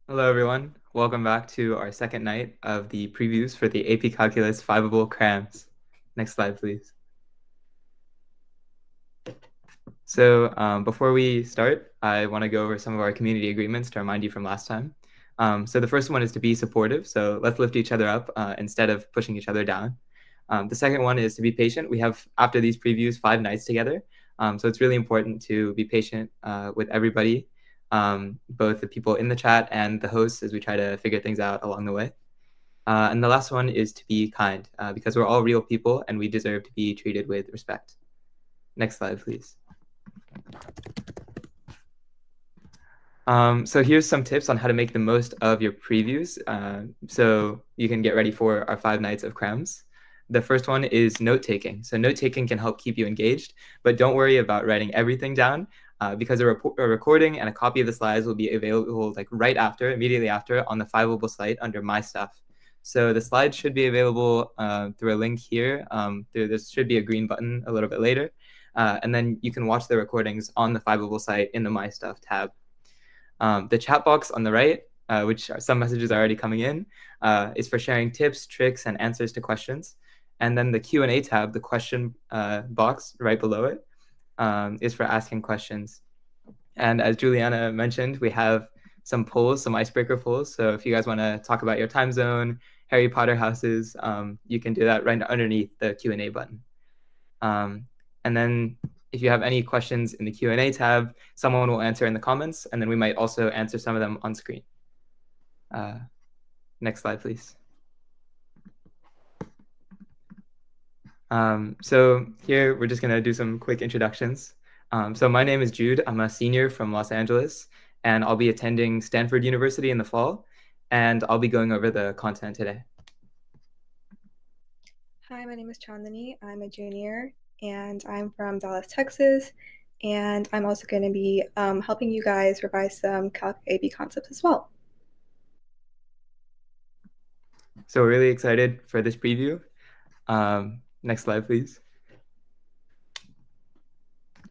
Hello, everyone. Welcome back to our second night of the previews for the AP Calculus Fiveable Crams. Next slide, please. So before we start, I want to go over some of our community agreements to remind you from last time. So the first one is to be supportive. So let's lift each other up instead of pushing each other down. The second one is to be patient. We have, after these previews, 5 nights together. So it's really important to be patient with everybody, both the people in the chat and the hosts, as we try to figure things out along the way. And the last one is to be kind, because we're all real people and we deserve to be treated with respect. Next slide, please. So here's some tips on how to make the most of your previews, so you can get ready for our 5 nights of crams. The first one is note-taking. So note-taking can help keep you engaged, but don't worry about writing everything down, because a recording and a copy of the slides will be available right after, immediately after, on the Fiveable site under My Stuff. So the slides should be available through a link here. There should be a green button a little bit later, and then you can watch the recordings on the Fiveable site in the My Stuff tab. The chat box on the right, which some messages are already coming in, is for sharing tips, tricks, and answers to questions. And then the Q&A tab, the question box right below it, is for asking questions. And as Juliana mentioned, we have some polls, some icebreaker polls. So if you guys want to talk about your time zone, Harry Potter houses, you can do that right underneath the Q&A button. And then if you have any questions in the Q&A tab, someone will answer in the comments, and then we might also answer some of them on screen. Next slide, please. So here we're just going to do some quick introductions. So my name is Jude. I'm a senior from Los Angeles, and I'll be attending Stanford University in the fall, and I'll be going over the content today. Hi, my name is Chandani. I'm a junior, and I'm from Dallas, Texas, and I'm also going to be helping you guys revise some Calc AB concepts as well. So we're really excited for this preview. Next slide, please.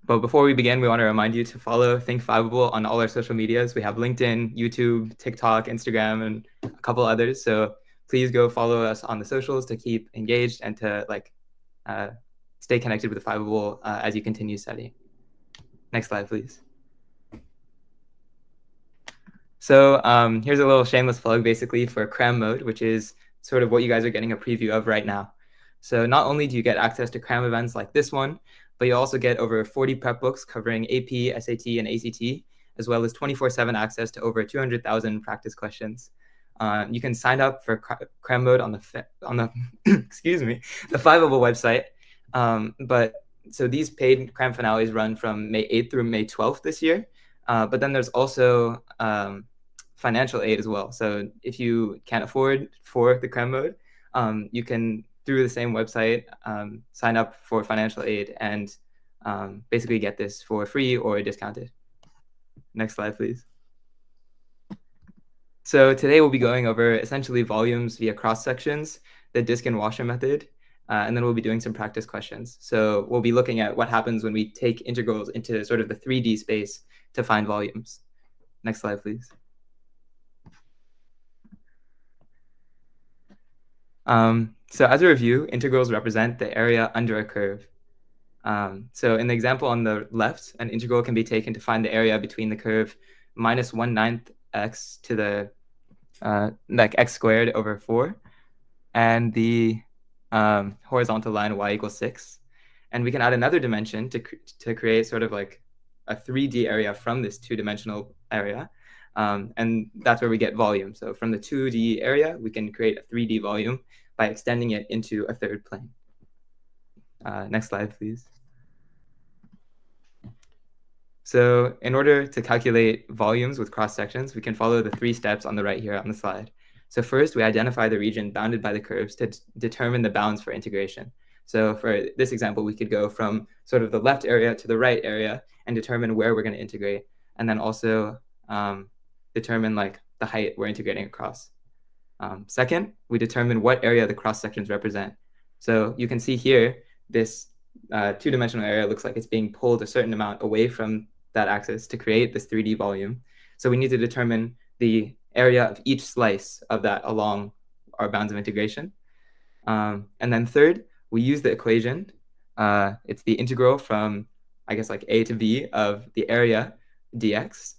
But before we begin, we want to remind you to follow Think Fiveable on all our social medias. We have LinkedIn, YouTube, TikTok, Instagram, and a couple others. So please go follow us on the socials to keep engaged and to stay connected with the Fiveable as you continue studying. Next slide, please. So here's a little shameless plug, basically, for Cram mode, which is sort of what you guys are getting a preview of right now. So not only do you get access to Cram events like this one, but you also get over 40 prep books covering AP, SAT, and ACT, as well as 24/7 access to over 200,000 practice questions. You can sign up for Cram mode on the excuse me, the Fiveable website. So these paid Cram finales run from May 8th through May 12th this year. But then there's also financial aid as well. So if you can't afford for the Cram mode, you can, through the same website, sign up for financial aid and basically get this for free or discounted. Next slide, please. So today we'll be going over essentially volumes via cross sections, the disk and washer method, and then we'll be doing some practice questions. So we'll be looking at what happens when we take integrals into sort of the 3D space to find volumes. Next slide, please. So as a review, integrals represent the area under a curve. So in the example on the left, an integral can be taken to find the area between the curve minus 1/9 x to the x squared over 4 and the horizontal line y equals 6. And we can add another dimension to create sort of like a 3D area from this 2-dimensional area. And that's where we get volume. So from the 2D area, we can create a 3D volume by extending it into a third plane. Next slide, please. So in order to calculate volumes with cross sections, we can follow the 3 steps on the right here on the slide. So first, we identify the region bounded by the curves to determine the bounds for integration. So for this example, we could go from sort of the left area to the right area and determine where we're going to integrate, and then also determine like the height we're integrating across. Second, we determine what area the cross sections represent. So you can see here, this 2-dimensional area looks like it's being pulled a certain amount away from that axis to create this 3D volume. So we need to determine the area of each slice of that along our bounds of integration. And then third, we use the equation. It's the integral from, I guess, like a to b of the area dx.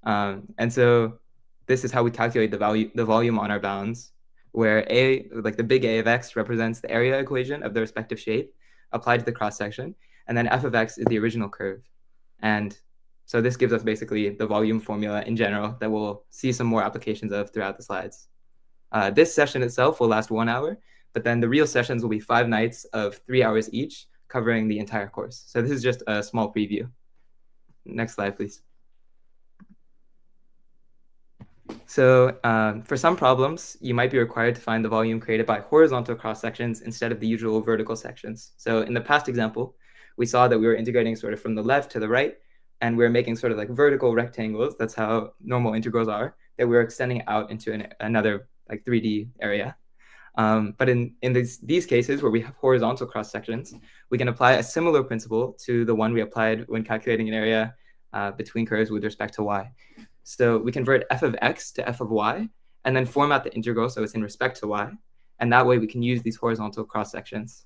And so this is how we calculate the volume on our bounds, where a, like the big A of x, represents the area equation of the respective shape applied to the cross section, and then f of x is the original curve. And so this gives us basically the volume formula in general that we'll see some more applications of throughout the slides. This session itself will last 1 hour, but then the real sessions will be 5 nights of 3 hours each, covering the entire course. So this is just a small preview. Next slide, please. So for some problems, you might be required to find the volume created by horizontal cross sections instead of the usual vertical sections. So in the past example, we saw that we were integrating sort of from the left to the right, and we were making sort of like vertical rectangles. That's how normal integrals are, that we were extending out into another like 3D area. But in these cases where we have horizontal cross sections, we can apply a similar principle to the one we applied when calculating an area between curves with respect to y. So we convert f of x to f of y, and then format the integral so it's in respect to y. And that way we can use these horizontal cross sections.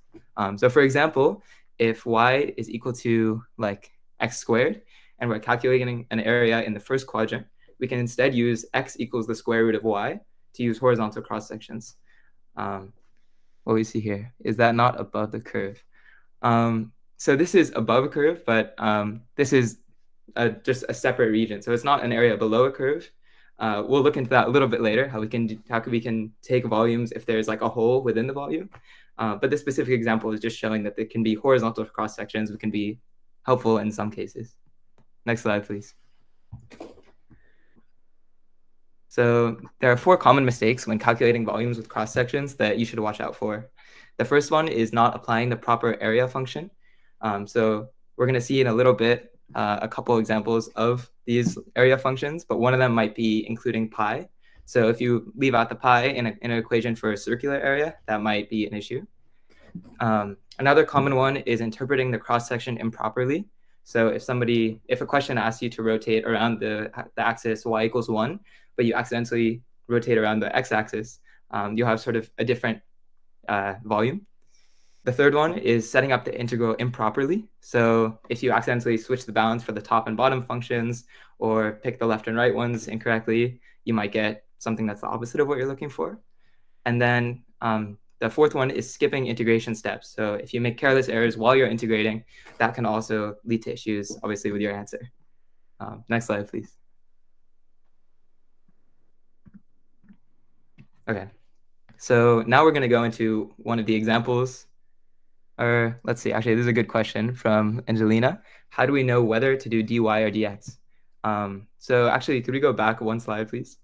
So for example, if y is equal to like x squared, and we're calculating an area in the first quadrant, we can instead use x equals the square root of y to use horizontal cross sections. What we see here, is that not above the curve? So this is above a curve, but this is just a separate region. So it's not an area below a curve. We'll look into that a little bit later, how we can take volumes if there's like a hole within the volume. But this specific example is just showing that there can be horizontal cross sections, which can be helpful in some cases. Next slide, please. So there are 4 common mistakes when calculating volumes with cross sections that you should watch out for. The first one is not applying the proper area function. So we're going to see in a little bit a couple examples of these area functions, but one of them might be including pi. So if you leave out the pi in an equation for a circular area, that might be an issue. Another common one is interpreting the cross section improperly. So if a question asks you to rotate around the axis y equals 1, but you accidentally rotate around the x-axis, you'll have sort of a different volume. The third one is setting up the integral improperly. So if you accidentally switch the bounds for the top and bottom functions, or pick the left and right ones incorrectly, you might get something that's the opposite of what you're looking for. And then the fourth one is skipping integration steps. So if you make careless errors while you're integrating, that can also lead to issues, obviously, with your answer. Next slide, please. Okay, so now we're going to go into one of the examples. Or let's see, actually, this is a good question from Angelina. How do we know whether to do dy or dx? So actually, could we go back 1 slide, please?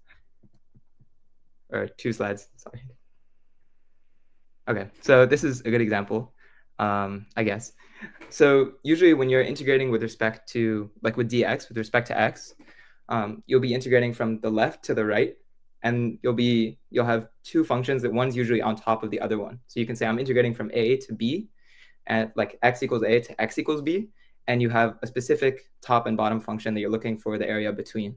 Or 2 slides, sorry. Okay, so this is a good example, I guess. So usually when you're integrating with respect to, like with dx, with respect to x, you'll be integrating from the left to the right, and you'll have 2 functions that one's usually on top of the other one. So you can say I'm integrating from a to b, and like x equals a to x equals b, and you have a specific top and bottom function that you're looking for the area between.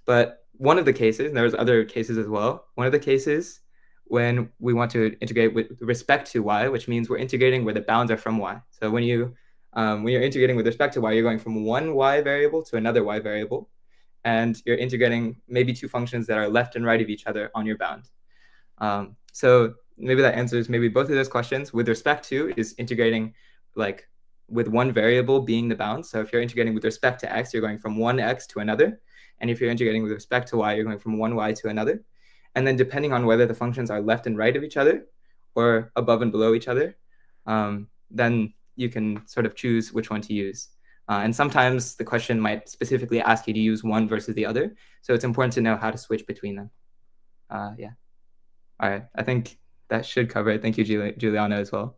But one of the cases, and there's other cases as well, one of the cases when we want to integrate with respect to y, which means we're integrating where the bounds are from y. So when you're integrating with respect to y, you're going from one y variable to another y variable, and you're integrating maybe 2 functions that are left and right of each other on your bound. So maybe that answers maybe both of those questions. With respect to is integrating like with one variable being the bound. So if you're integrating with respect to x, you're going from one x to another. And if you're integrating with respect to y, you're going from one y to another. And then depending on whether the functions are left and right of each other or above and below each other, then you can sort of choose which one to use. And sometimes the question might specifically ask you to use one versus the other. So it's important to know how to switch between them. Yeah. All right. I think that should cover it. Thank you, Juliana, as well.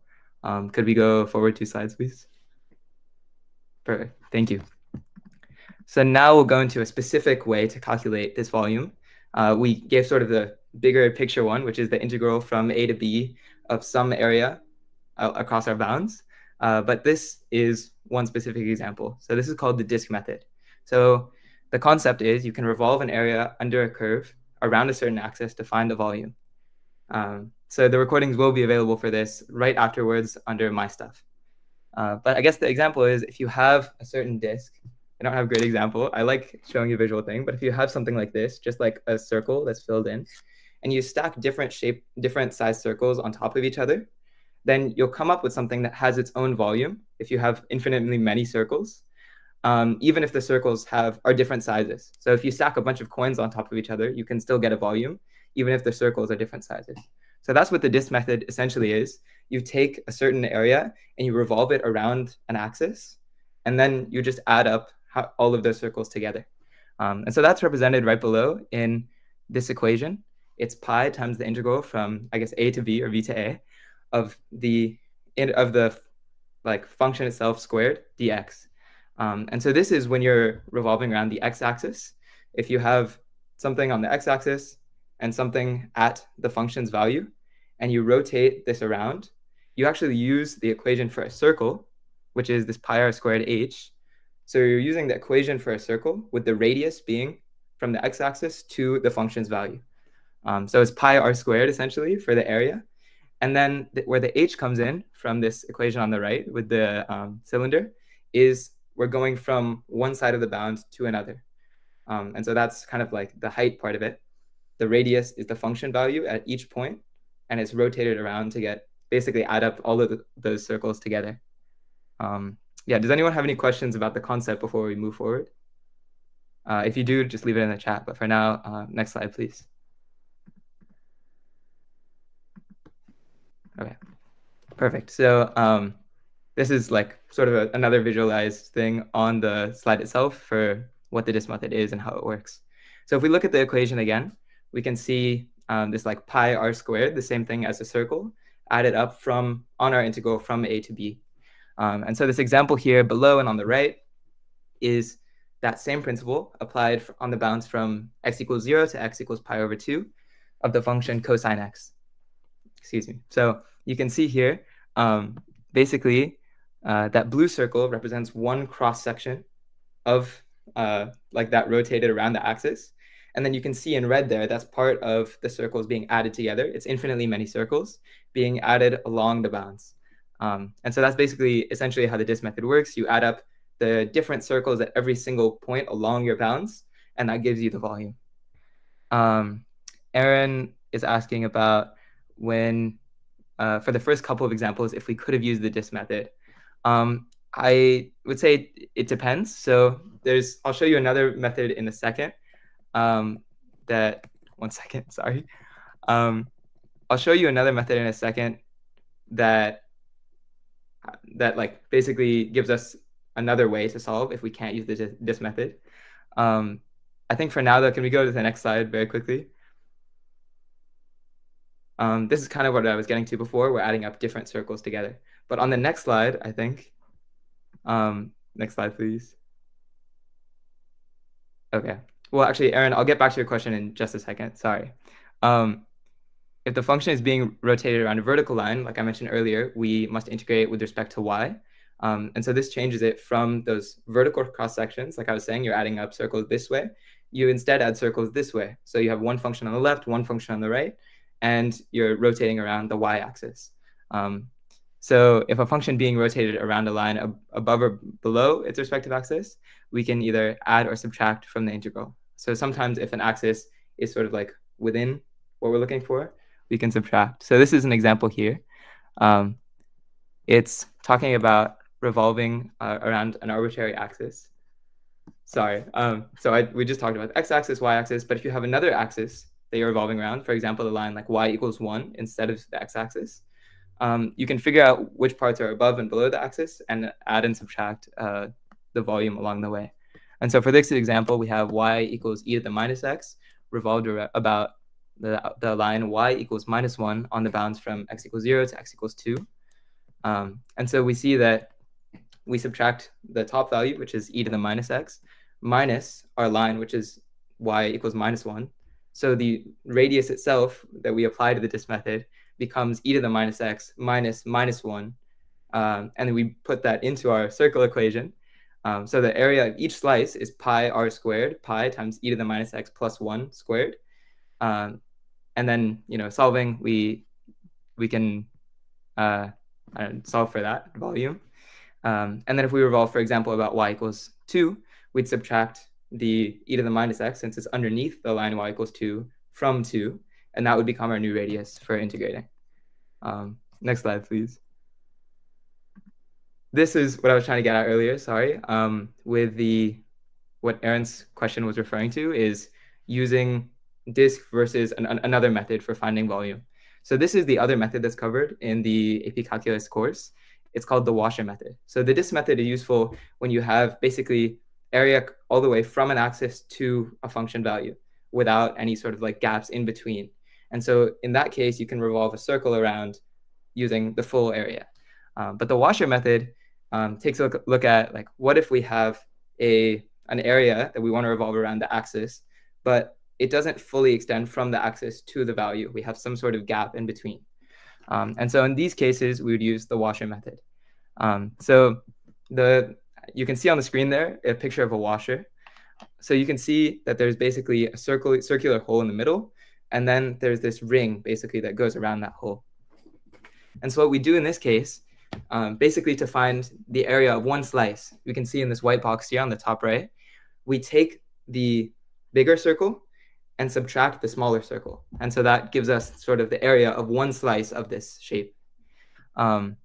Could we go forward 2 slides, please? Perfect. Thank you. So now we'll go into a specific way to calculate this volume. We gave sort of the bigger picture one, which is the integral from a to b of some area across our bounds. But this is one specific example. So this is called the disk method. So The concept is you can revolve an area under a curve around a certain axis to find the volume. So the recordings will be available for this right afterwards under my stuff. But I guess the example is if you have a certain disk, I don't have a great example. I like showing you a visual thing, but if you have something like this, just like a circle that's filled in, and you stack different size circles on top of each other, then you'll come up with something that has its own volume if you have infinitely many circles, even if the circles are different sizes. So if you stack a bunch of coins on top of each other, you can still get a volume, even if the circles are different sizes. So that's what the disk method essentially is. You take a certain area and you revolve it around an axis, and then you just add up all of those circles together. And so that's represented right below in this equation. It's pi times the integral from, I guess, a to b or b to a of the function itself squared dx. And so this is when you're revolving around the x-axis. If you have something on the x-axis and something at the function's value, and you rotate this around, you actually use the equation for a circle, which is this pi r squared h. So you're using the equation for a circle with the radius being from the x-axis to the function's value. So it's pi r squared essentially for the area. And then where the h comes in from this equation on the right with the cylinder is we're going from one side of the bound to another. And so that's kind of like the height part of it. The radius is the function value at each point, and it's rotated around to basically add up all of those circles together. Yeah, does anyone have any questions about the concept before we move forward? If you do, just leave it in the chat. But for now, next slide, please. Okay, perfect. So this is like sort of another visualized thing on the slide itself for what the disk method is and how it works. So if we look at the equation again, we can see this like pi r squared, the same thing as a circle, added up on our integral from a to b. And so this example here below and on the right is that same principle applied on the bounds from x equals 0 to x equals pi over 2 of the function cosine x. Excuse me. So you can see here, basically, that blue circle represents one cross section of like that rotated around the axis. And then you can see in red there, that's part of the circles being added together. It's infinitely many circles being added along the bounds. And so that's basically essentially how the disk method works. You add up the different circles at every single point along your bounds, and that gives you the volume. Aaron is asking about when, for the first couple of examples, if we could have used the disk method. I would say it depends. So I'll show you another method in a second. One second, sorry. I'll show you another method in a second that like basically gives us another way to solve if we can't use the disk method. I think for now though, can we go to the next slide very quickly? This is kind of what I was getting to before. We're adding up different circles together. But on the next slide, I think, next slide, please. Okay. Well, actually, Aaron, I'll get back to your question in just a second. Sorry. If the function is being rotated around a vertical line, like I mentioned earlier, we must integrate with respect to y. And so this changes it from those vertical cross sections. Like I was saying, you're adding up circles this way. You instead add circles this way. So you have one function on the left, one function on the right, and you're rotating around the y-axis. So if a function being rotated around a line above or below its respective axis, we can either add or subtract from the integral. So sometimes if an axis is sort of like within what we're looking for, we can subtract. So this is an example here. It's talking about revolving around an arbitrary axis. Sorry. We just talked about the x-axis, y-axis, but if you have another axis that you're revolving around, for example, the line like y equals 1 instead of the x-axis, you can figure out which parts are above and below the axis and add and subtract the volume along the way. And so for this example, we have y equals e to the minus x revolved about the line y equals minus 1 on the bounds from x equals 0 to x equals 2. And so we see that we subtract the top value, which is e to the minus x, minus our line, which is y equals minus 1. So the radius itself that we apply to the disk method becomes e to the minus x minus minus 1. And then we put that into our circle equation. So the area of each slice is pi r squared, pi times e to the minus x plus 1 squared. And then, solving, we can solve for that volume. And then if we revolve, for example, about y equals 2, we'd subtract the e to the minus x, since it's underneath the line y equals 2, from 2, and that would become our new radius for integrating. Next slide, please. This is what I was trying to get at earlier, sorry. With what Aaron's question was referring to is using disk versus another method for finding volume. So this is the other method that's covered in the AP Calculus course. It's called the washer method. So the disk method is useful when you have basically area all the way from an axis to a function value without any sort of like gaps in between. And so in that case, you can revolve a circle around using the full area. But the washer method takes a look at, like, what if we have an area that we want to revolve around the axis, but it doesn't fully extend from the axis to the value. We have some sort of gap in between. And so in these cases, we would use the washer method. So you can see on the screen there a picture of a washer. So you can see that there's basically a circular hole in the middle, and then there's this ring basically that goes around that hole. And so what we do in this case, basically to find the area of one slice, we can see in this white box here on the top right, we take the bigger circle and subtract the smaller circle. And so that gives us sort of the area of one slice of this shape. And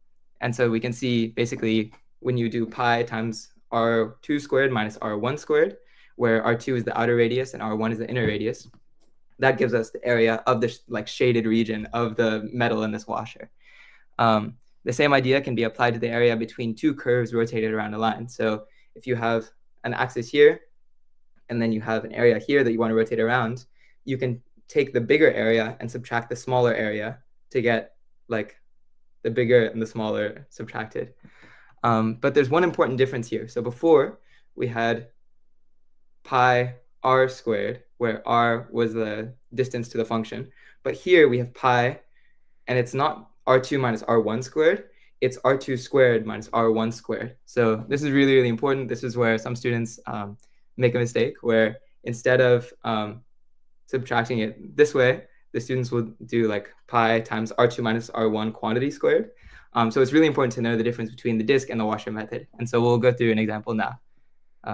so we can see basically when you do pi times r2 squared minus r1 squared, where r2 is the outer radius and r1 is the inner radius, that gives us the area of the shaded region of the metal in this washer. The same idea can be applied to the area between two curves rotated around a line. So if you have an axis here, and then you have an area here that you want to rotate around, you can take the bigger area and subtract the smaller area to get like the bigger and the smaller subtracted. But there's one important difference here. So before we had pi r squared, where r was the distance to the function. But here we have pi, and it's not r2 minus r1 squared, it's r2 squared minus r1 squared. So this is really, really important. This is where some students make a mistake, where instead of subtracting it this way, the students will do like pi times r2 minus r1 quantity squared. So it's really important to know the difference between the disk and the washer method. And so we'll go through an example now.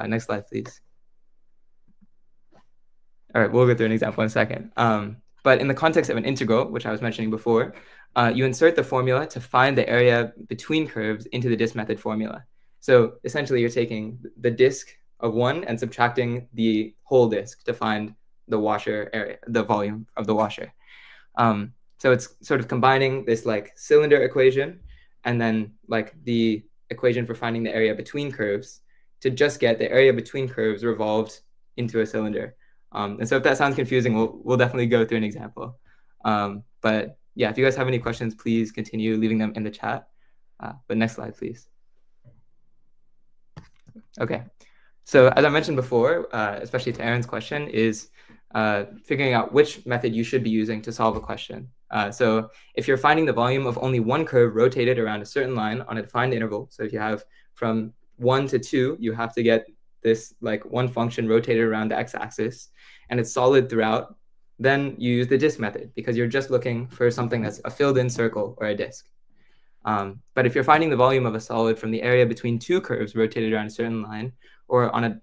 Next slide, please. All right, we'll go through an example in a second. But in the context of an integral, which I was mentioning before, you insert the formula to find the area between curves into the disk method formula. So essentially, you're taking the disk of one and subtracting the whole disk to find the washer area, the volume of the washer. So it's sort of combining this like cylinder equation and then like the equation for finding the area between curves to just get the area between curves revolved into a cylinder. And so if that sounds confusing, we'll definitely go through an example. But yeah, if you guys have any questions, please continue leaving them in the chat. But next slide, please. Okay. So as I mentioned before, especially to Aaron's question, is figuring out which method you should be using to solve a question. So if you're finding the volume of only one curve rotated around a certain line on a defined interval, so if you have from 1 to 2, you have to get this like one function rotated around the x-axis, and it's solid throughout, then you use the disk method because you're just looking for something that's a filled-in circle or a disk. But if you're finding the volume of a solid from the area between two curves rotated around a certain line or on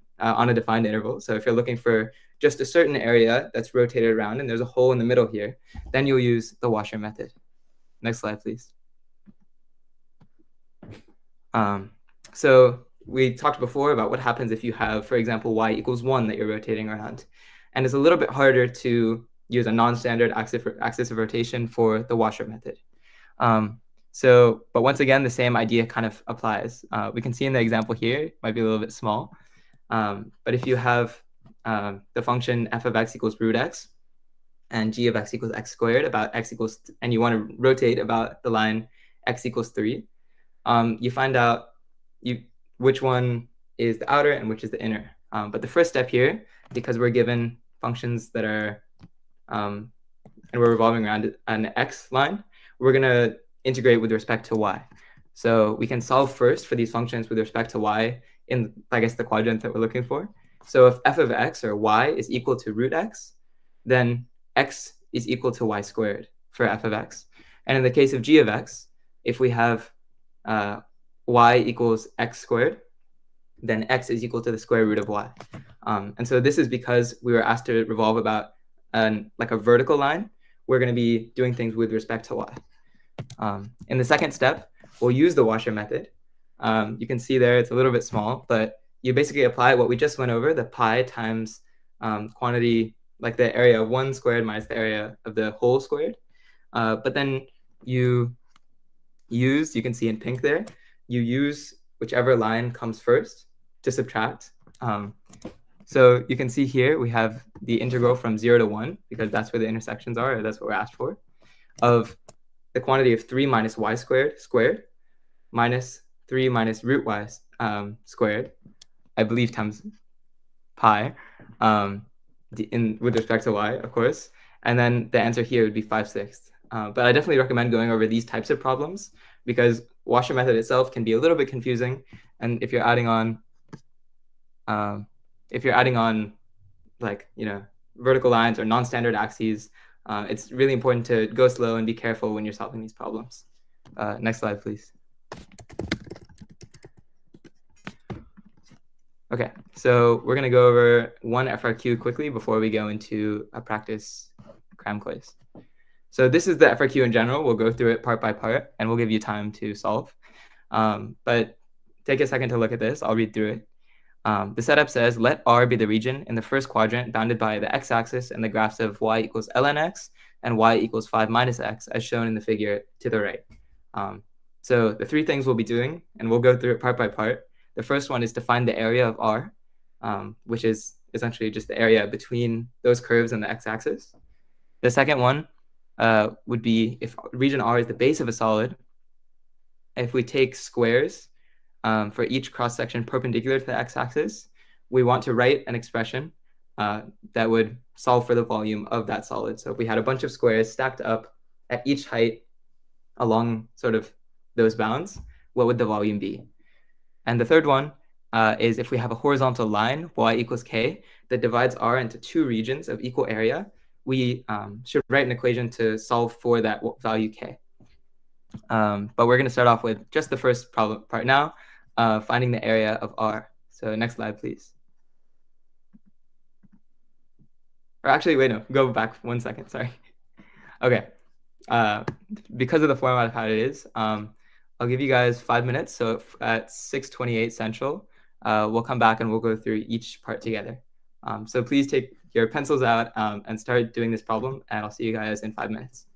a defined interval, so if you're looking for just a certain area that's rotated around and there's a hole in the middle here, then you'll use the washer method. Next slide, please. So we talked before about what happens if you have, for example, y equals 1 that you're rotating around. And it's a little bit harder to use a non-standard axis of rotation for the washer method. But once again, the same idea kind of applies. We can see in the example here, it might be a little bit small. But if you have the function f of x equals root x and g of x equals x squared about x equals, and you want to rotate about the line x equals 3, you find out which one is the outer and which is the inner. But the first step here, because we're given functions that are, and we're revolving around an x line, we're going to integrate with respect to y. So we can solve first for these functions with respect to y in, I guess, the quadrant that we're looking for. So if f of x or y is equal to root x, then x is equal to y squared for f of x. And in the case of g of x, if we have y equals x squared, then x is equal to the square root of y. And so this is because we were asked to revolve about like a vertical line. We're going to be doing things with respect to y. In the second step, we'll use the washer method. You can see there it's a little bit small, but you basically apply what we just went over, the pi times quantity, like the area of 1 squared minus the area of the whole squared. But then you can see in pink there, you use whichever line comes first to subtract. So you can see here we have the integral from 0 to 1, because that's where the intersections are, or that's what we're asked for, of the quantity of 3 minus y squared minus 3 minus root y squared, I believe, times pi, with respect to y, of course. And then the answer here would be 5/6. But I definitely recommend going over these types of problems, because washer method itself can be a little bit confusing. And if you're adding on, like, vertical lines or non-standard axes, it's really important to go slow and be careful when you're solving these problems. Next slide, please. Okay, so we're going to go over one FRQ quickly before we go into a practice cram quiz. So this is the FRQ in general. We'll go through it part by part, and we'll give you time to solve. But take a second to look at this. I'll read through it. The setup says, let R be the region in the first quadrant bounded by the x-axis and the graphs of y equals ln x and y equals 5 minus x, as shown in the figure to the right. So the three things we'll be doing, and we'll go through it part by part. The first one is to find the area of R, which is essentially just the area between those curves and the x-axis. The second one would be, if region R is the base of a solid, if we take squares for each cross-section perpendicular to the x-axis, we want to write an expression that would solve for the volume of that solid. So if we had a bunch of squares stacked up at each height along sort of those bounds, what would the volume be? And the third one is if we have a horizontal line, y equals k, that divides R into two regions of equal area, we should write an equation to solve for that value k. But we're going to start off with just the first part now, finding the area of R. So next slide, please. Or actually, wait, no, go back 1 second, sorry. Okay, because of the format of how it is, I'll give you guys 5 minutes. So at 6:28 Central, we'll come back and we'll go through each part together. So please take your pencils out and start doing this problem, and I'll see you guys in 5 minutes.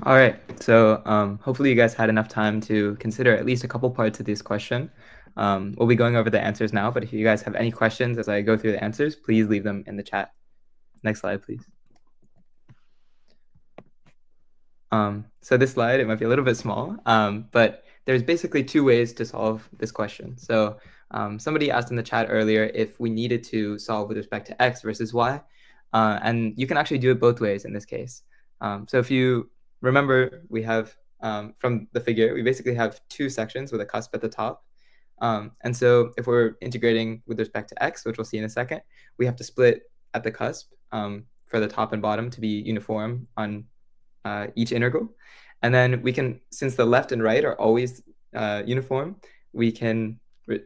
All right, so hopefully you guys had enough time to consider at least a couple parts of this question. We'll be going over the answers now, but if you guys have any questions as I go through the answers, please leave them in the chat. Next slide, please. So this slide, it might be a little bit small, but there's basically two ways to solve this question. So somebody asked in the chat earlier if we needed to solve with respect to x versus y, and you can actually do it both ways in this case. So if you remember, we have, from the figure, we basically have two sections with a cusp at the top. And so if we're integrating with respect to x, which we'll see in a second, we have to split at the cusp for the top and bottom to be uniform on each integral. And then we can, since the left and right are always uniform, we can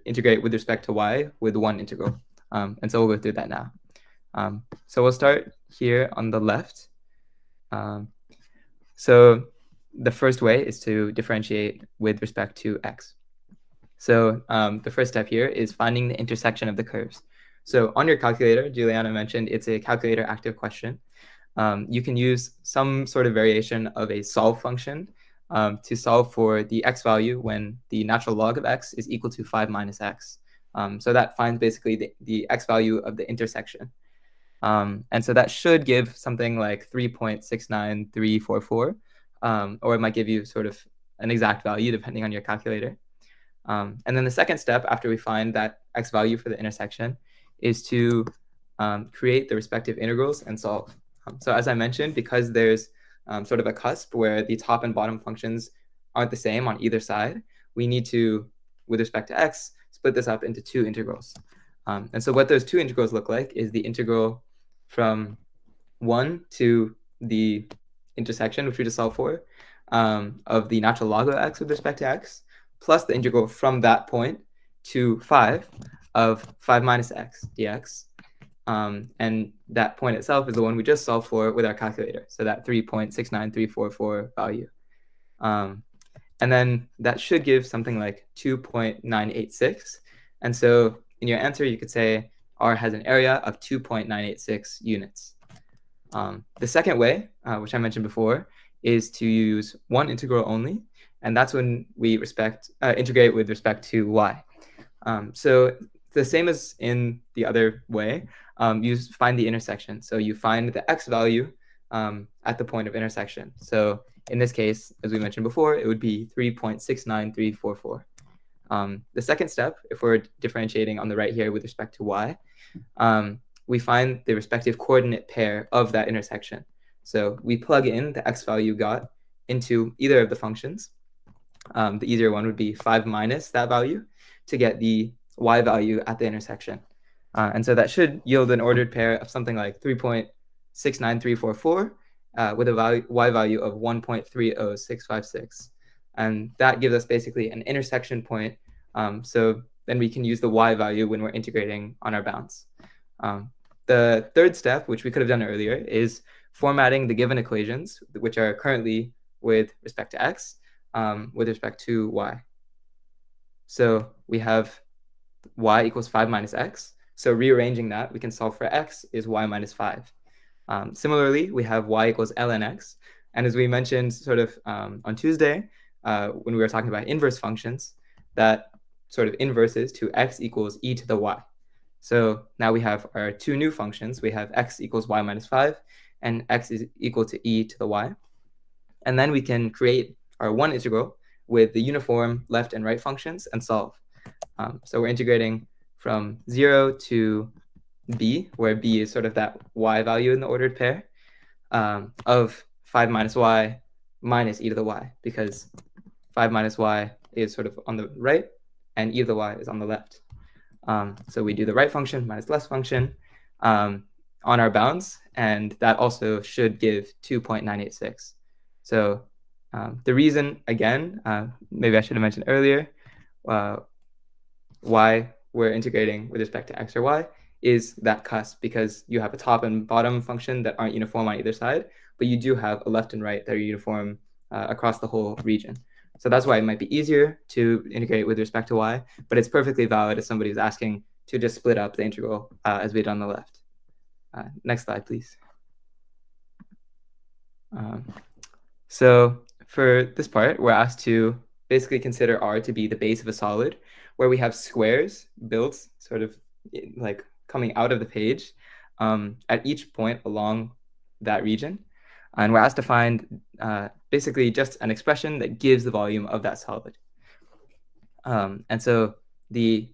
integrate with respect to y with one integral. And so we'll go through that now. So we'll start here on the left. So the first way is to differentiate with respect to x. So the first step here is finding the intersection of the curves. So on your calculator, Juliana mentioned it's a calculator active question. You can use some sort of variation of a solve function to solve for the x value when the natural log of x is equal to 5 minus x. So that finds basically the x value of the intersection. And so that should give something like 3.69344, or it might give you sort of an exact value depending on your calculator. And then the second step after we find that x value for the intersection is to create the respective integrals and solve. So as I mentioned, because there's sort of a cusp where the top and bottom functions aren't the same on either side, we need to, with respect to x, split this up into two integrals. And so what those two integrals look like is the integral from 1 to the intersection, which we just solved for, of the natural log of x with respect to x, plus the integral from that point to 5 of 5 minus x dx. And that point itself is the one we just solved for with our calculator, so that 3.69344 value. And then that should give something like 2.986. And so in your answer, you could say R has an area of 2.986 units. The second way, which I mentioned before, is to use one integral only, and that's when we integrate with respect to y. So the same as in the other way, you find the intersection. So you find the x value at the point of intersection. So in this case, as we mentioned before, it would be 3.69344. The second step, if we're differentiating on the right here with respect to y, we find the respective coordinate pair of that intersection. So we plug in the x value got into either of the functions. The easier one would be 5 minus that value to get the y value at the intersection. And so that should yield an ordered pair of something like 3.69344 with a y value of 1.30656. And that gives us basically an intersection point. So then we can use the y value when we're integrating on our bounds. The third step, which we could have done earlier, is formatting the given equations, which are currently with respect to x, with respect to y. So we have y equals 5 minus x. So rearranging that, we can solve for x is y minus 5. Similarly, we have y equals ln x. And as we mentioned sort of on Tuesday, when we were talking about inverse functions, that sort of inverses to x equals e to the y. So now we have our two new functions. We have x equals y minus 5, and x is equal to e to the y. And then we can create our one integral with the uniform left and right functions and solve. So we're integrating from 0 to b, where b is sort of that y value in the ordered pair, of 5 minus y minus e to the y, because 5 minus y is sort of on the right, and e to the y is on the left. So we do the right function minus left function on our bounds, and that also should give 2.986. So the reason, again, maybe I should have mentioned earlier, why we're integrating with respect to x or y is that cusp, because you have a top and bottom function that aren't uniform on either side, but you do have a left and right that are uniform across the whole region. So that's why it might be easier to integrate with respect to y, but it's perfectly valid if somebody is asking to just split up the integral as we did on the left. Next slide, please. So for this part, we're asked to basically consider R to be the base of a solid, where we have squares built sort of like coming out of the page at each point along that region. And we're asked to find basically just an expression that gives the volume of that solid. And so the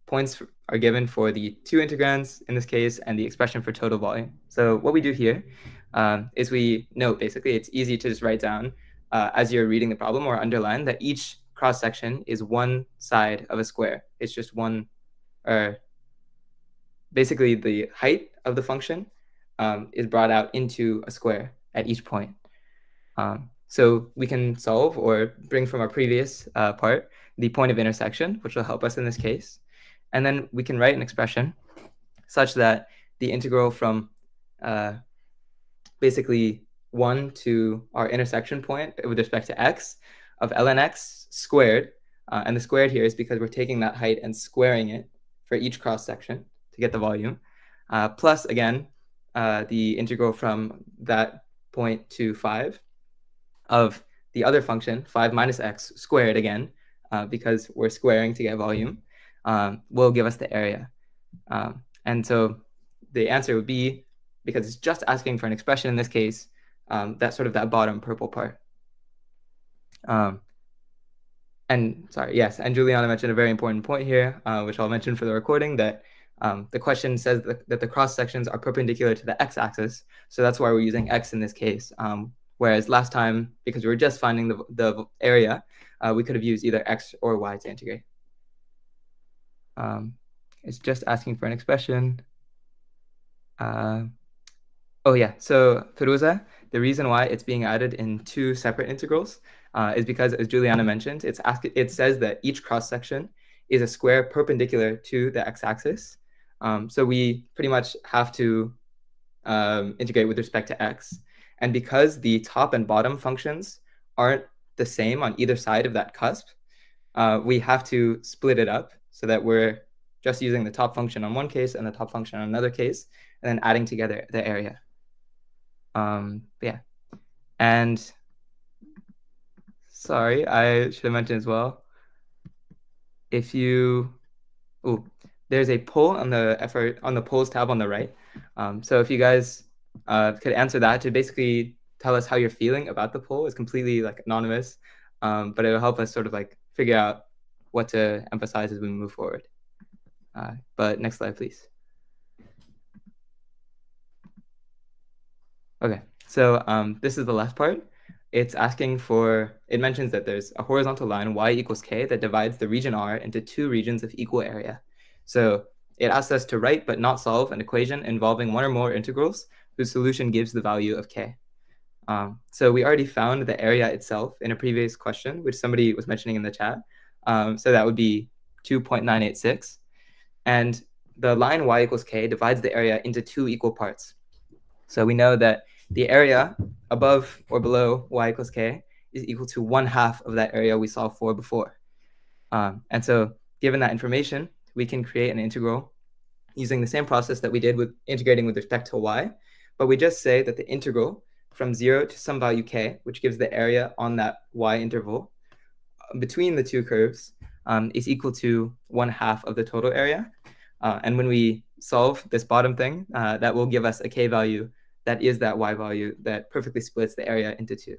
points are given for the two integrands in this case and the expression for total volume. So what we do here is we note basically it's easy to just write down as you're reading the problem or underline that each cross section is one side of a square. It's just one, or basically the height of the function is brought out into a square at each point. So we can solve or bring from our previous part the point of intersection, which will help us in this case. And then we can write an expression such that the integral from basically 1 to our intersection point with respect to x of ln x squared, and the squared here is because we're taking that height and squaring it for each cross section to get the volume, plus, again, the integral from that point to 5 of the other function, 5 minus x squared again, because we're squaring to get volume, will give us the area. And so the answer would be, because it's just asking for an expression in this case, that sort of that bottom purple part. And sorry, yes, and Juliana mentioned a very important point here, which I'll mention for the recording, that the question says that the cross sections are perpendicular to the x-axis, so that's why we're using x in this case. Whereas last time, because we were just finding the area, we could have used either x or y to integrate. It's just asking for an expression. Oh yeah, so Firuza, the reason why it's being added in two separate integrals is because, as Juliana mentioned, it says that each cross section is a square perpendicular to the x-axis. So we pretty much have to integrate with respect to x. And because the top and bottom functions aren't the same on either side of that cusp, we have to split it up so that we're just using the top function on one case and the top function on another case, and then adding together the area. Yeah. And sorry, I should have mentioned as well, if you, there's a poll on the polls tab on the right. So if you guys could answer that to basically tell us how you're feeling about the poll. It's completely like anonymous, but it'll help us sort of like figure out what to emphasize as we move forward. But next slide, please. Okay, so this is the last part. It's asking for, it mentions that there's a horizontal line y equals k that divides the region R into two regions of equal area. So it asks us to write but not solve an equation involving one or more integrals whose solution gives the value of k. So we already found the area itself in a previous question, which somebody was mentioning in the chat. So that would be 2.986. And the line y equals k divides the area into two equal parts. So we know that the area above or below y equals k is equal to 1/2 of that area we solved for before. And so given that information, we can create an integral using the same process that we did with integrating with respect to y, but we just say that the integral from 0 to some value k, which gives the area on that y interval between the two curves, is equal to 1/2 of the total area. And when we solve this bottom thing, that will give us a k value that is that y value that perfectly splits the area into two.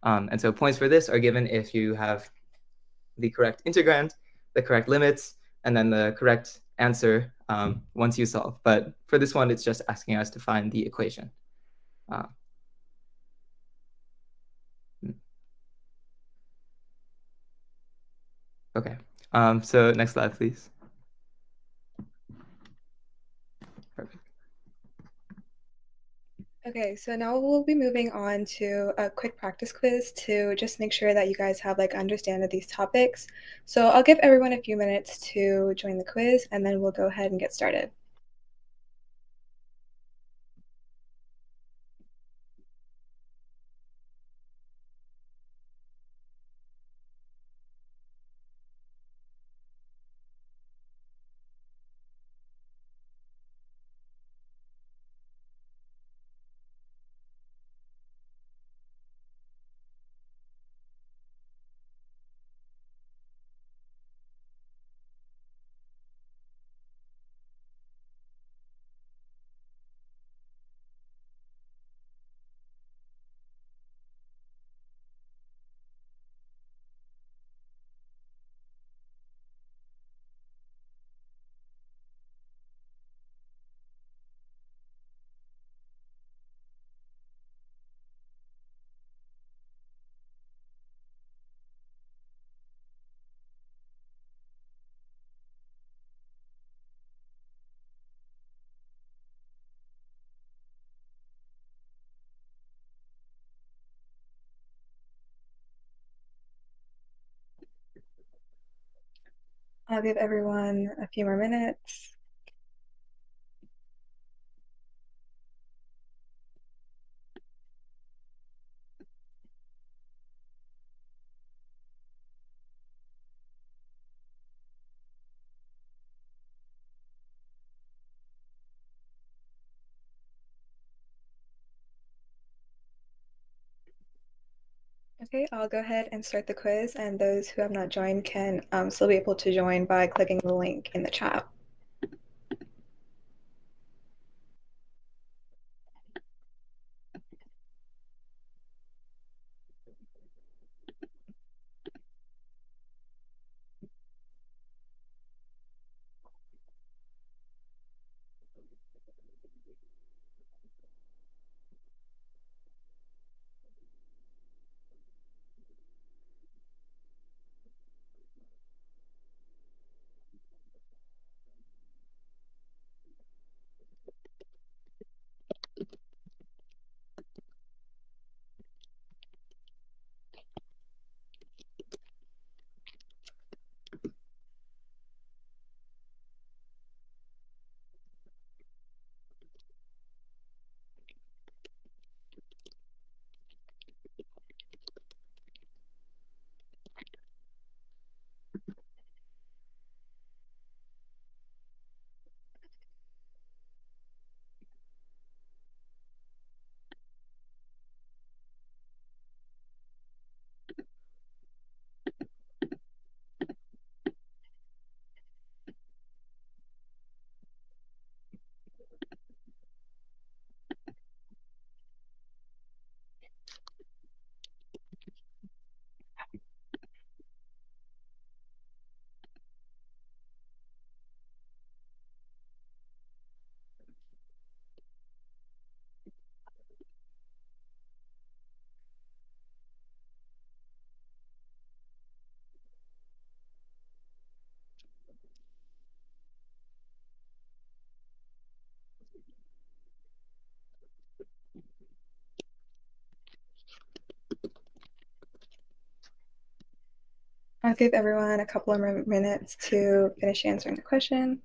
And so points for this are given if you have the correct integrand, the correct limits, and then the correct answer once you solve. But for this one, it's just asking us to find the equation. Okay, so next slide, please. Perfect. Okay, so now we'll be moving on to a quick practice quiz to just make sure that you guys have like understand of these topics. So I'll give everyone a few minutes to join the quiz and then we'll go ahead and get started. I'll give everyone a few more minutes. Okay, I'll go ahead and start the quiz, and those who have not joined can still be able to join by clicking the link in the chat. I'll give everyone a couple of minutes to finish answering the question.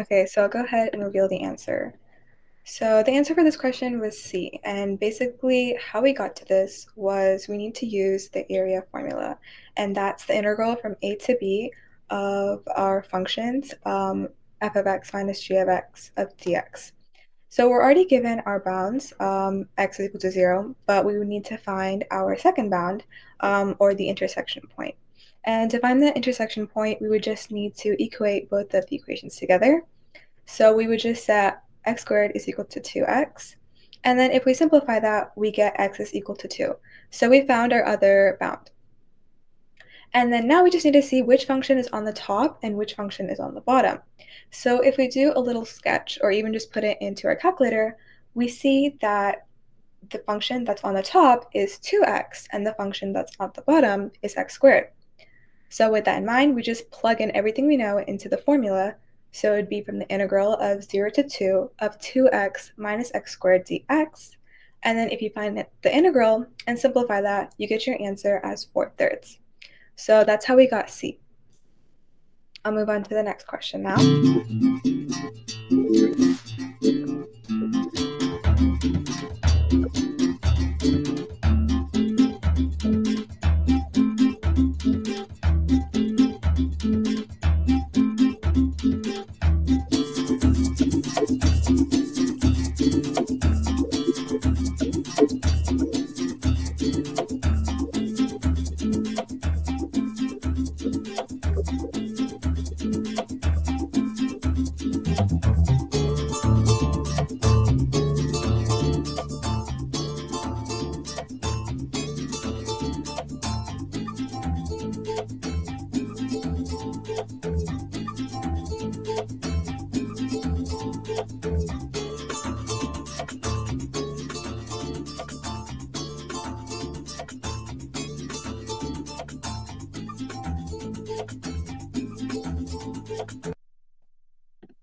Okay, so I'll go ahead and reveal the answer. So the answer for this question was C, and basically how we got to this was we need to use the area formula, and that's the integral from a to b of our functions, f of x minus g of x of dx. So we're already given our bounds, x is equal to 0, but we would need to find our second bound, or the intersection point. And to find the intersection point, we would just need to equate both of the equations together. So we would just set x squared is equal to 2x. And then if we simplify that, we get x is equal to 2. So we found our other bound. And then now we just need to see which function is on the top and which function is on the bottom. So if we do a little sketch or even just put it into our calculator, we see that the function that's on the top is 2x and the function that's at the bottom is x squared. So with that in mind, we just plug in everything we know into the formula. So it would be from the integral of 0 to 2 of 2x minus x squared dx. And then if you find the integral and simplify that, you get your answer as 4/3. So that's how we got C. I'll move on to the next question now.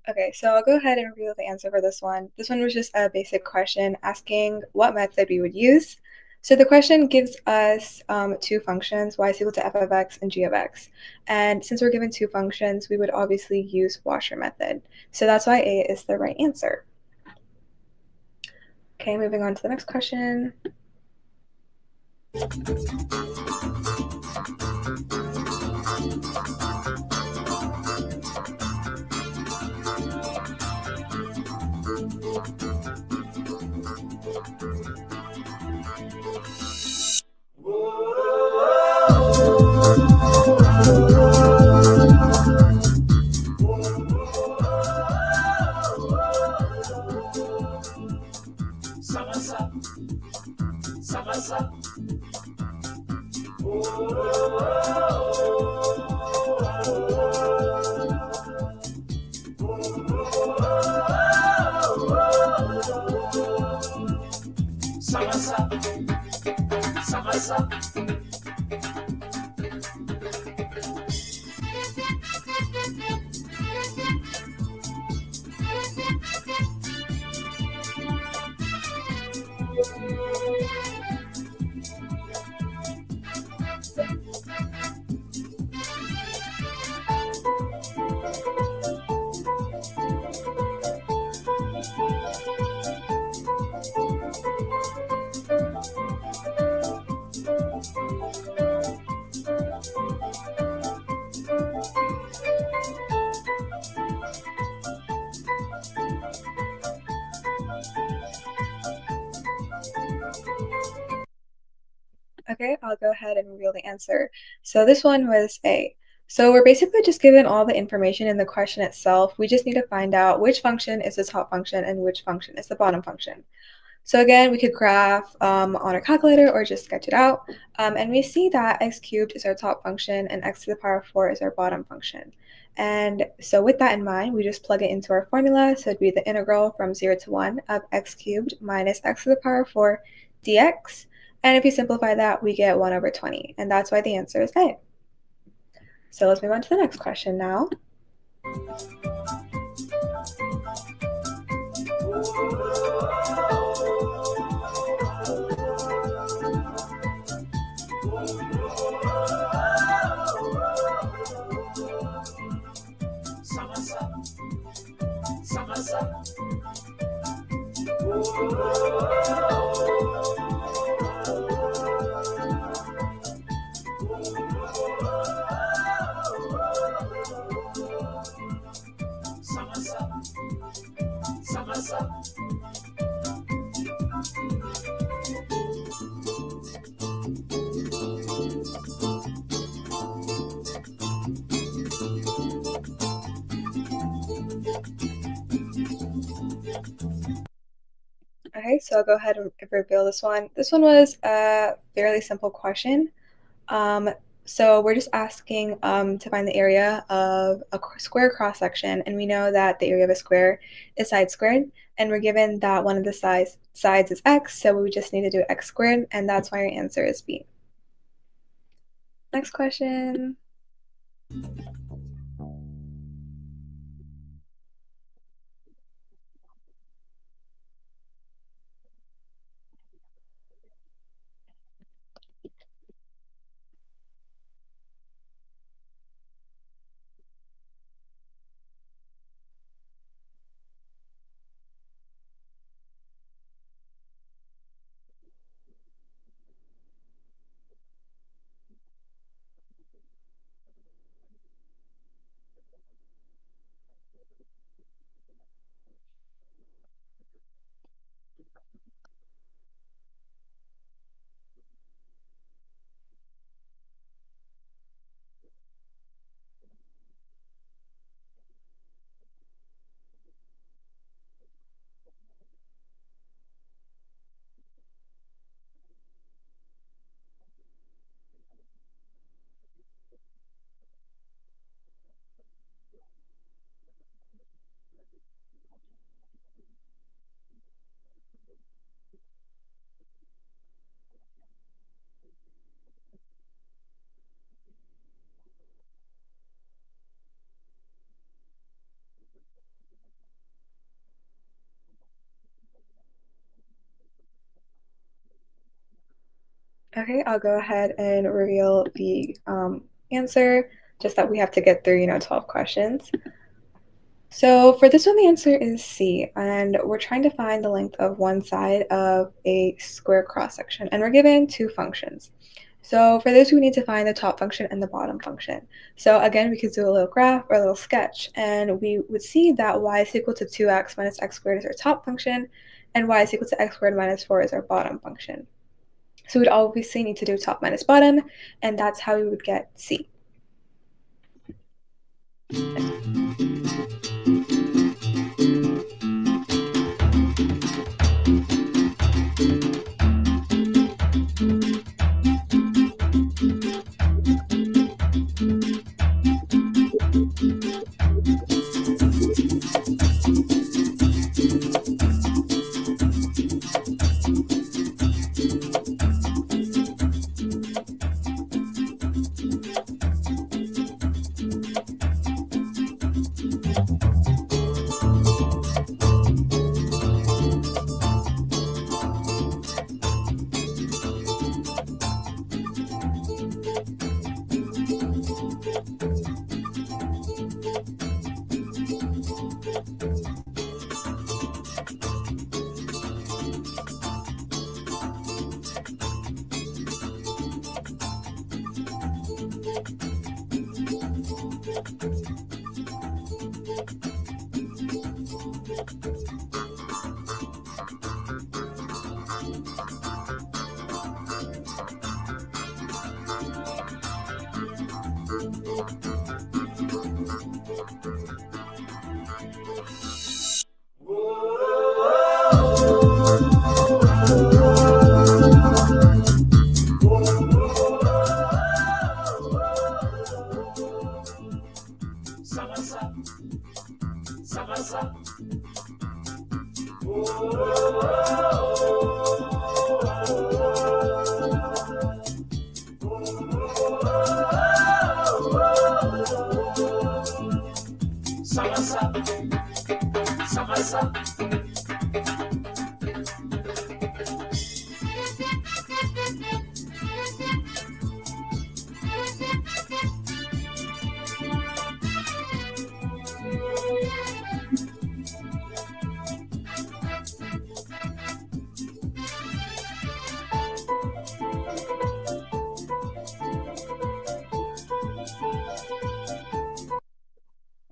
Okay, so I'll go ahead and reveal the answer for this one. This one was just a basic question asking what method we would use. So the question gives us two functions, y is equal to f of x and g of x. And since we're given two functions, we would obviously use washer method. So that's why A is the right answer. Okay, moving on to the next question. Okay, I'll go ahead and reveal the answer. So this one was A. So we're basically just given all the information in the question itself. We just need to find out which function is the top function and which function is the bottom function. So again, we could graph on our calculator or just sketch it out. And we see that x cubed is our top function and x to the power of 4 is our bottom function. And so with that in mind, we just plug it into our formula. So it'd be the integral from 0 to 1 of x cubed minus x to the power of 4 dx. And if you simplify that, we get 1 over 20. And that's why the answer is A. So let's move on to the next question now. Okay, so I'll go ahead and reveal this one. This one was a fairly simple question. So we're just asking to find the area of a square cross section, and we know that the area of a square is side squared, and we're given that one of the sides is x, so we just need to do x squared, and that's why our answer is B. Next question. Okay, I'll go ahead and reveal the answer, just that we have to get through, 12 questions. So for this one, the answer is C, and we're trying to find the length of one side of a square cross-section, and we're given two functions. So for this, we need to find the top function and the bottom function. So again, we could do a little graph or a little sketch, and we would see that y is equal to 2x minus x squared is our top function, and y is equal to x squared minus 4 is our bottom function. So we'd obviously need to do top minus bottom, and that's how we would get C.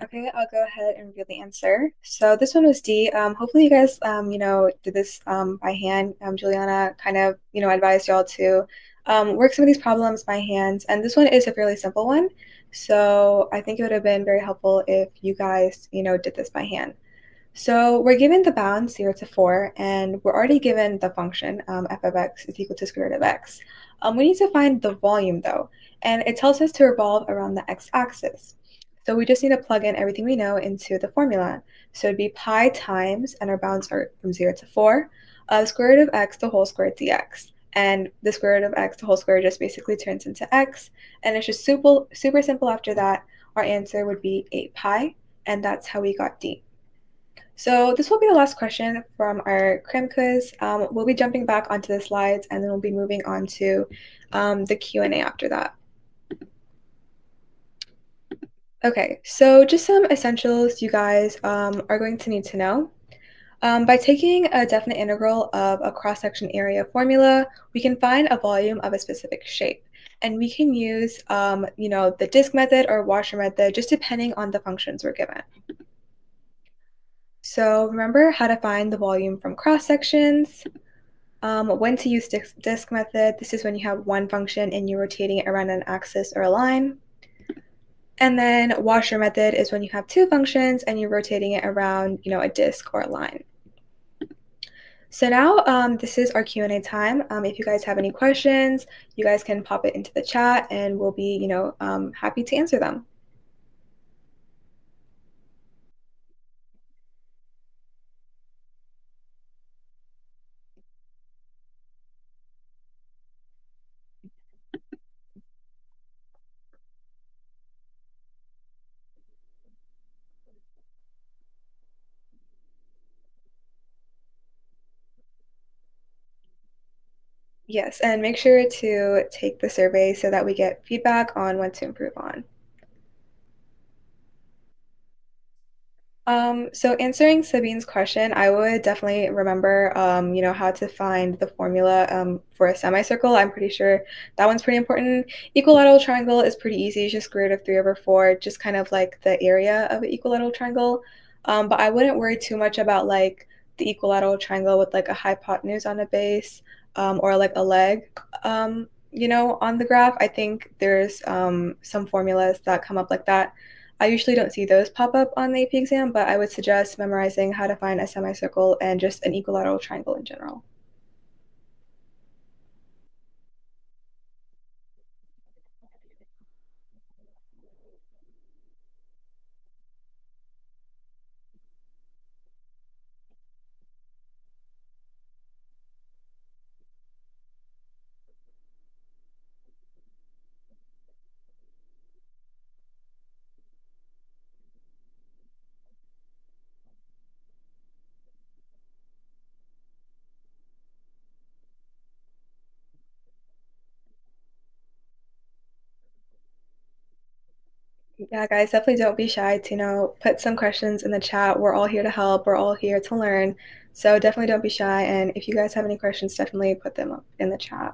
Okay, I'll go ahead and reveal the answer. So this one was D. Hopefully you guys, did this by hand. Juliana kind of, advised y'all to work some of these problems by hand. And this one is a fairly simple one. So I think it would have been very helpful if you guys, did this by hand. So we're given the bound 0 to 4, and we're already given the function f of x is equal to square root of x. We need to find the volume, though, and it tells us to revolve around the x-axis. So we just need to plug in everything we know into the formula. So it'd be pi times, and our bounds are from 0 to 4, square root of x the whole squared dx. And the square root of x the whole square just basically turns into x, and it's just super simple after that. Our answer would be 8 pi, and that's how we got D. So this will be the last question from our Cram quiz. We'll be jumping back onto the slides, and then we'll be moving on to the Q&A after that. Okay, so just some essentials you guys are going to need to know. By taking a definite integral of a cross-section area formula, we can find a volume of a specific shape. And we can use, the disk method or washer method, just depending on the functions we're given. So remember how to find the volume from cross-sections. When to use disk method. This is when you have one function and you're rotating it around an axis or a line. And then washer method is when you have two functions and you're rotating it around, a disk or a line. So now this is our Q&A time. If you guys have any questions, you guys can pop it into the chat and we'll be, happy to answer them. Yes, and make sure to take the survey so that we get feedback on what to improve on. So answering Sabine's question, I would definitely remember, how to find the formula for a semicircle. I'm pretty sure that one's pretty important. Equilateral triangle is pretty easy, it's just square root of 3/4, just kind of like the area of an equilateral triangle. But I wouldn't worry too much about like the equilateral triangle with like a hypotenuse on a base or like a leg, on the graph. I think there's some formulas that come up like that. I usually don't see those pop up on the AP exam, but I would suggest memorizing how to find a semicircle and just an equilateral triangle in general. Yeah, guys, definitely don't be shy to, put some questions in the chat. We're all here to help. We're all here to learn. So definitely don't be shy. And if you guys have any questions, definitely put them up in the chat.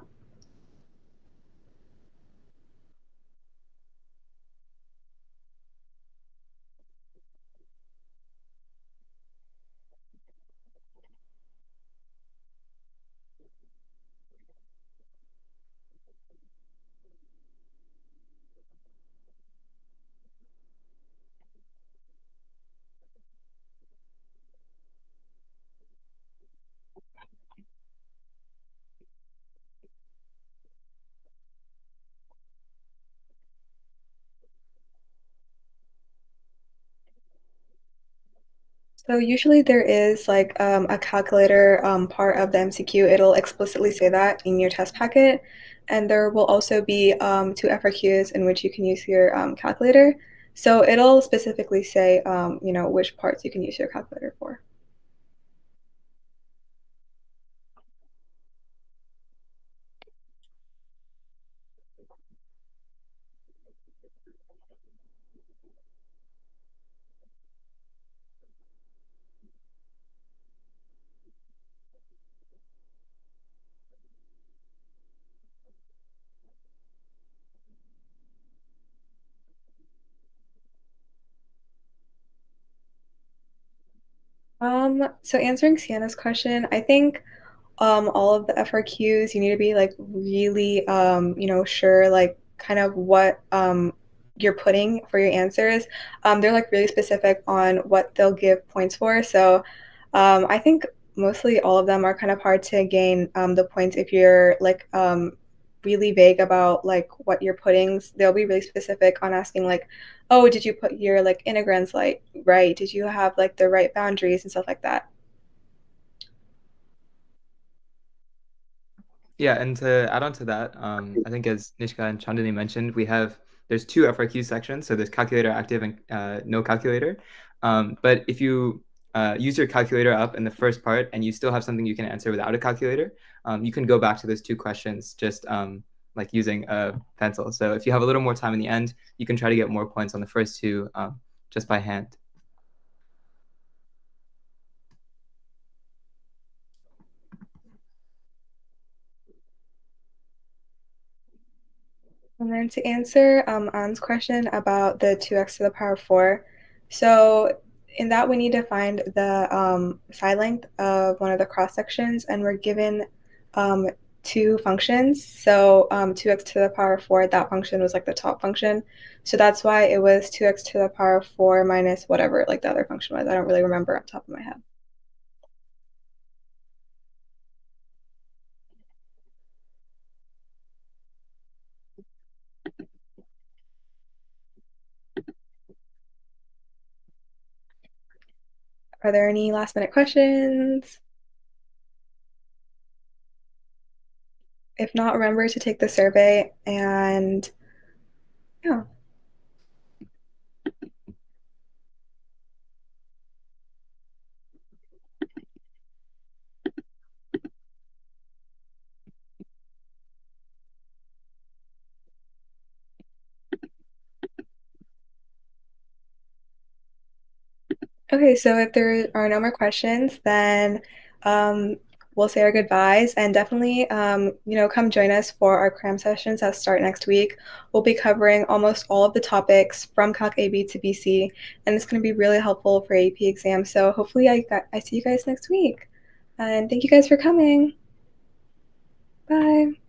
So usually there is like a calculator part of the MCQ. It'll explicitly say that in your test packet. And there will also be two FRQs in which you can use your calculator. So it'll specifically say, which parts you can use your calculator for. So answering Sienna's question, I think all of the FRQs, you need to be like really, sure, like kind of what you're putting for your answers. They're like really specific on what they'll give points for. So I think mostly all of them are kind of hard to gain the points if you're like really vague about like what you're putting. They'll be really specific on asking like, oh, did you put your like integrands like right? Did you have like the right boundaries and stuff like that? Yeah, and to add on to that, I think as Nishka and Chandani mentioned, there's two FRQ sections. So there's calculator active and no calculator. But if you use your calculator up in the first part and you still have something you can answer without a calculator, you can go back to those two questions just like using a pencil. So if you have a little more time in the end, you can try to get more points on the first two just by hand. And then to answer Anne's question about the 2x to the power 4, so in that we need to find the side length of one of the cross sections, and we're given two functions. So 2x to the power 4, that function was like the top function. So that's why it was 2x to the power 4 minus whatever like the other function was. I don't really remember off the top of my head. Are there any last minute questions? If not, remember to take the survey and yeah. Okay, so if there are no more questions, then we'll say our goodbyes and definitely, come join us for our cram sessions that start next week. We'll be covering almost all of the topics from Calc AB to BC, and it's going to be really helpful for AP exams. So hopefully I see you guys next week. And thank you guys for coming. Bye.